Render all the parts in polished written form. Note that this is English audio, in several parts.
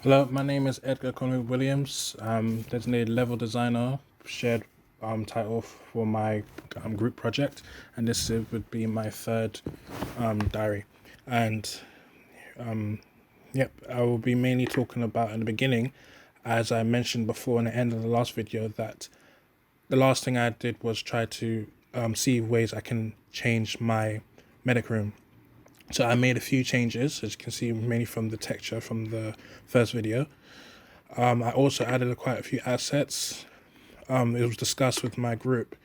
Hello, my name is Edgar Conway Williams, designated level designer, shared title for my group project, and would be my third diary. And yep, I will be mainly talking about in the beginning, as I mentioned before in the end of the last video, that the last thing I did was try to see ways I can change my medic room. So I made a few changes, as you can see, mainly from the texture from the first video. I also added quite a few assets. It was discussed with my group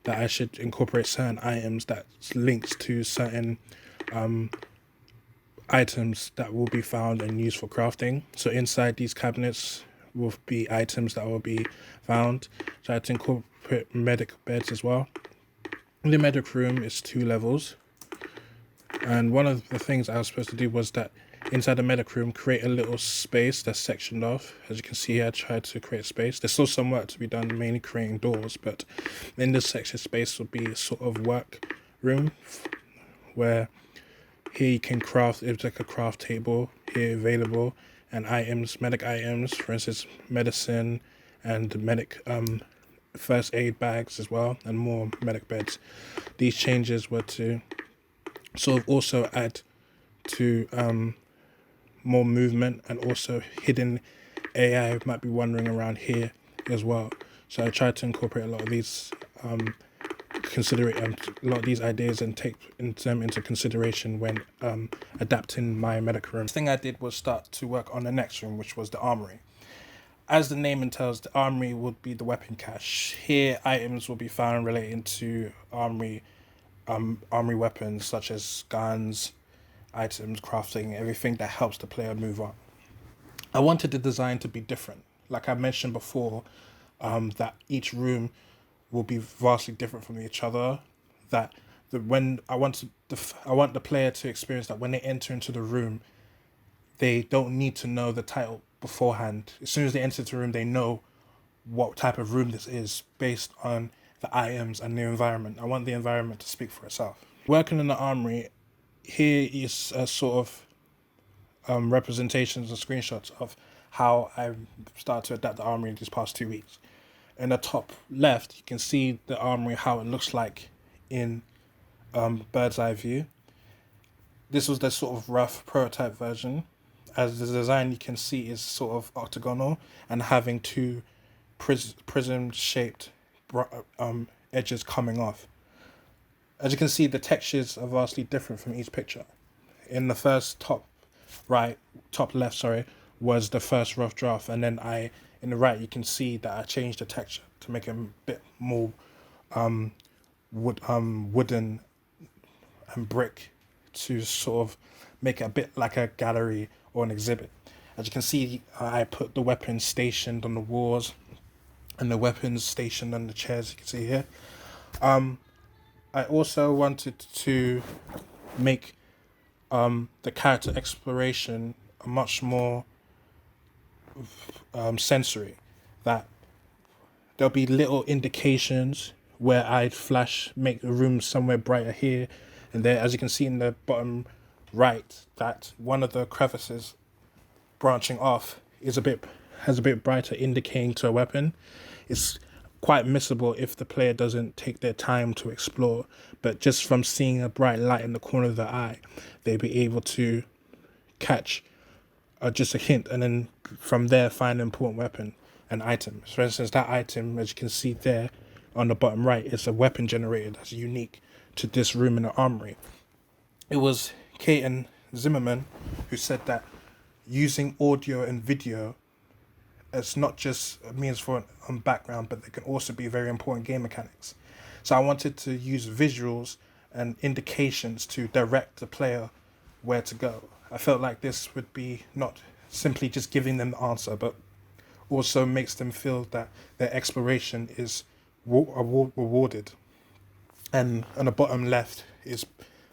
that I should incorporate certain items that links to certain items that will be found and used for crafting. So inside these cabinets will be items that will be found. So I had to incorporate medic beds as well. The medic room is 2 levels. And one of the things I was supposed to do was that inside the medic room, create a little space that's sectioned off. As you can see here, I tried to create space. There's still some work to be done, mainly creating doors, but in this section space will be a sort of work room where here you can craft, it's like a craft table here available, and items, medic items, for instance, medicine and medic first aid bags as well, and more medic beds. These changes were to sort of also add to more movement, and also hidden AI might be wandering around here as well. So I tried to incorporate a lot of these considerate a lot of these ideas and take them into consideration when adapting my medic room. The thing I did was start to work on the next room, which was the armory. As the name entails, the armory would be the weapon cache. Here, items will be found relating to armory weapons such as guns, items, crafting, everything that helps the player move on. I wanted the design to be different. Like I mentioned before, that each room will be vastly different from each other. That when I want the player to experience that when they enter into the room, they don't need to know the title beforehand. As soon as they enter the room, they know what type of room this is based on the items and the environment. I want the environment to speak for itself. Working in the armory, here is a sort of representations and screenshots of how I started to adapt the armory these past 2 weeks. In the top left, you can see the armory, how it looks like in bird's eye view. This was the sort of rough prototype version. As the design you can see is sort of octagonal and having two prism shaped edges coming off. As you can see, the textures are vastly different from each picture. In the first top left, sorry, was the first rough draft, and then in the right, you can see that I changed the texture to make it a bit more wooden and brick, to sort of make it a bit like a gallery or an exhibit. As you can see, I put the weapons stationed on the walls and the weapons stationed on the chairs, you can see here. I also wanted to make the character exploration a much more sensory. That there'll be little indications where I'd make the room somewhere brighter here and there. As you can see in the bottom right, that one of the crevices branching off has a bit brighter, indicating to a weapon. It's quite missable if the player doesn't take their time to explore, but just from seeing a bright light in the corner of the eye, they'll be able to catch just a hint, and then from there find an important weapon and item. For instance, that item, as you can see there on the bottom right, is a weapon generator that's unique to this room in the armory. It was Katen Zimmerman who said that using audio and video, it's not just a means for background, but they can also be very important game mechanics. So I wanted to use visuals and indications to direct the player where to go. I felt like this would be not simply just giving them the answer, but also makes them feel that their exploration is rewarded. And on the bottom left is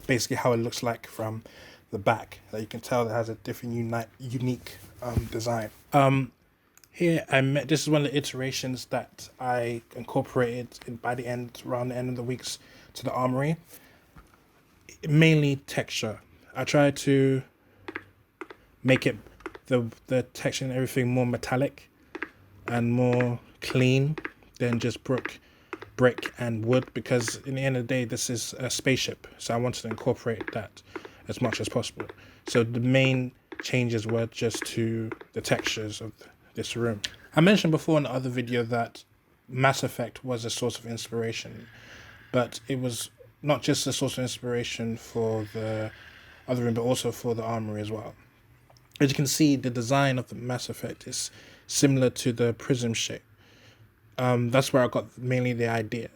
basically how it looks like from the back. That you can tell it has a different, unique design. Here this is one of the iterations that I incorporated around the end of the weeks to the armory. Mainly texture. I tried to make it the texture and everything more metallic and more clean than just brick and wood, because in the end of the day this is a spaceship, so I wanted to incorporate that as much as possible. So the main changes were just to the textures of this room. I mentioned before in the other video that Mass Effect was a source of inspiration, but it was not just a source of inspiration for the other room but also for the armory as well. As you can see, the design of the Mass Effect is similar to the prism shape. That's where I got mainly the idea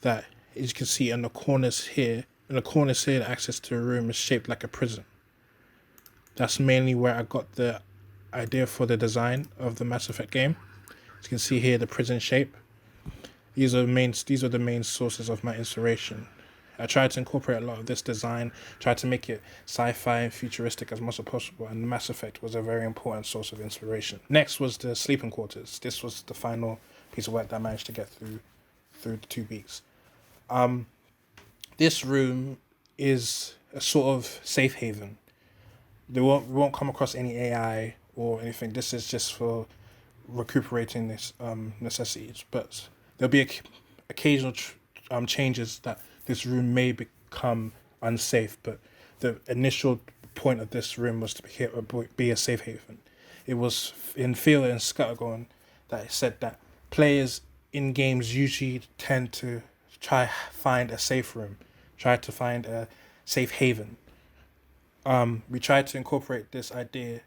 that, as you can see in the corners here, the access to a room is shaped like a prism. That's mainly where I got the idea for the design of the Mass Effect game. As you can see here, the prism shape. These are the main sources of my inspiration. I tried to incorporate a lot of this design, tried to make it sci-fi and futuristic as much as possible, and Mass Effect was a very important source of inspiration. Next was the sleeping quarters. This was the final piece of work that I managed to get through the 2 weeks. This room is a sort of safe haven. We won't come across any AI or anything. This is just for recuperating this necessities, but there'll be occasional changes that this room may become unsafe, but the initial point of this room was to be a safe haven. It was in Phil and Scattergon that said that players in games usually tend to try find a safe room, try to find a safe haven. We tried to incorporate this idea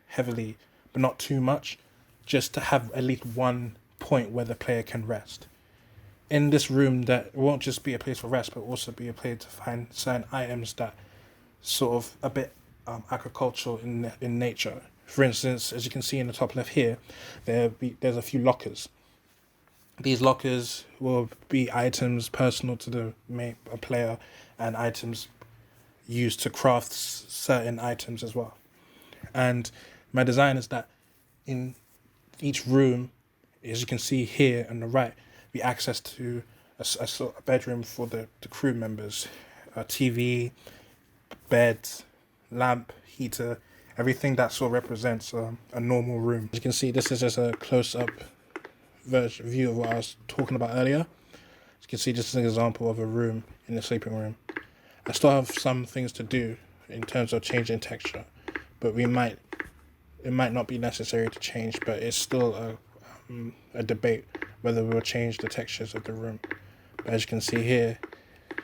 heavily, but not too much, just to have at least one point where the player can rest. In this room, that won't just be a place for rest, but also be a place to find certain items that sort of a bit agricultural in nature. For instance, as you can see in the top left here, there's a few lockers. These lockers will be items personal to the player and items used to craft certain items as well. And my design is that in each room, as you can see here on the right, be access to a bedroom for the crew members, a TV, bed, lamp, heater, everything that sort of represents a normal room. As you can see, this is just a close-up view of what I was talking about earlier. As you can see, this is an example of a room in the sleeping room. I still have some things to do in terms of changing texture, but it might not be necessary to change, but it's still a debate whether we'll change the textures of the room. But as you can see here,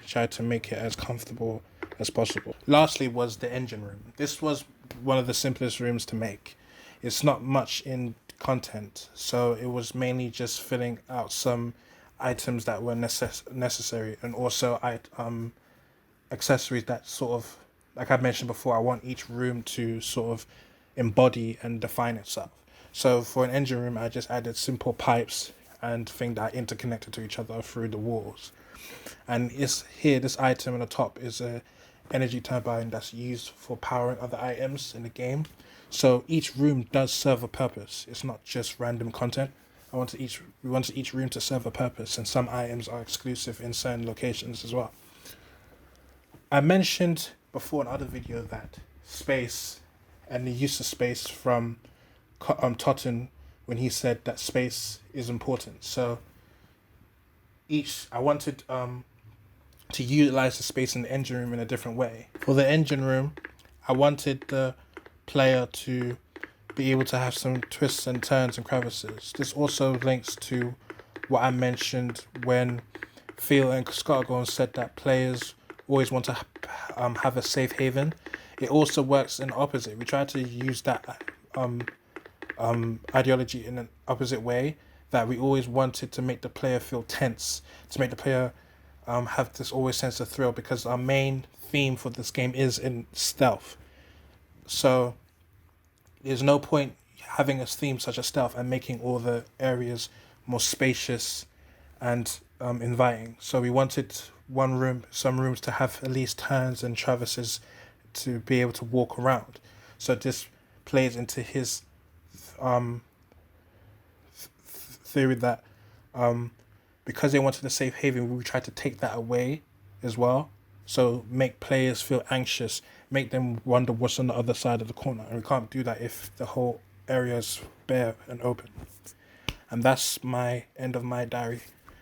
try to make it as comfortable as possible. Lastly was the engine room. This was one of the simplest rooms to make. It's not much in content, so it was mainly just filling out some items that were necessary, and also accessories that sort of, like I mentioned before, I want each room to sort of embody and define itself. So for an engine room, I just added simple pipes and things that are interconnected to each other through the walls. And this item on the top is a energy turbine that's used for powering other items in the game. So each room does serve a purpose. It's not just random content. We wanted each room to serve a purpose, and some items are exclusive in certain locations as well. I mentioned before in another video that space and the use of space from Totten, when he said that space is important. So I wanted to utilize the space in the engine room in a different way. For the engine room, I wanted the player to be able to have some twists and turns and crevices. This also links to what I mentioned when Phil and Scattergon said that players always want to have a safe haven. It also works in the opposite. We try to use that ideology in an opposite way, that we always wanted to make the player feel tense, to make the player have this always sense of thrill, because our main theme for this game is in stealth. So there's no point having a theme such as stealth and making all the areas more spacious and inviting. So we wanted some rooms to have at least turns and traverses to be able to walk around. So this plays into his theory that because they wanted a safe haven, we tried to take that away as well. So make players feel anxious, make them wonder what's on the other side of the corner. And we can't do that if the whole area is bare and open. And that's my end of my diary.